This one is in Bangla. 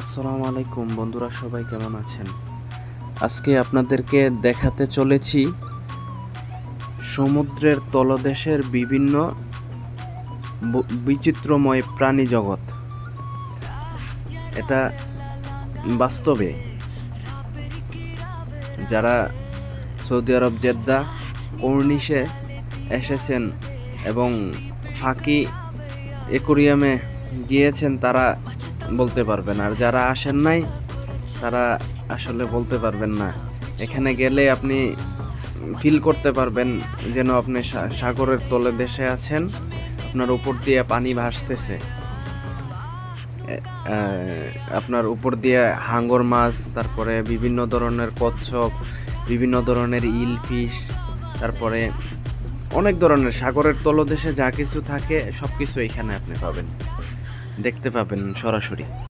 আসসালামু আলাইকুম বন্ধুরা, সবাই কেমন আছেন? আজকে আপনাদেরকে দেখাতে চলেছি সমুদ্রের তলদেশের বিভিন্ন বিচিত্রময় প্রাণী জগৎ। এটা বাস্তবে যারা সৌদি আরব জেদ্দা কর্নিশে এসেছেন এবং ফাঁকি অ্যাকোয়ারিয়ামে গিয়েছেন তারা বলতে পারবেন, আর যারা আসেন নাই তারা আসলে বলতে পারবেন না। এখানে গেলে আপনি ফিল করতে পারবেন যেন আপনি সাগরের তলদেশে আছেন, আপনার উপর দিয়ে পানি ভাসতেছে, আপনার উপর দিয়ে হাঙ্গর মাছ, তারপরে বিভিন্ন ধরনের কচ্ছপ, বিভিন্ন ধরনের ইল ফিশ, তারপরে অনেক ধরনের সাগরের তলদেশে যা কিছু থাকে সব কিছু এখানে আপনি পাবেন, দেখতে পাবেন সরাসরি।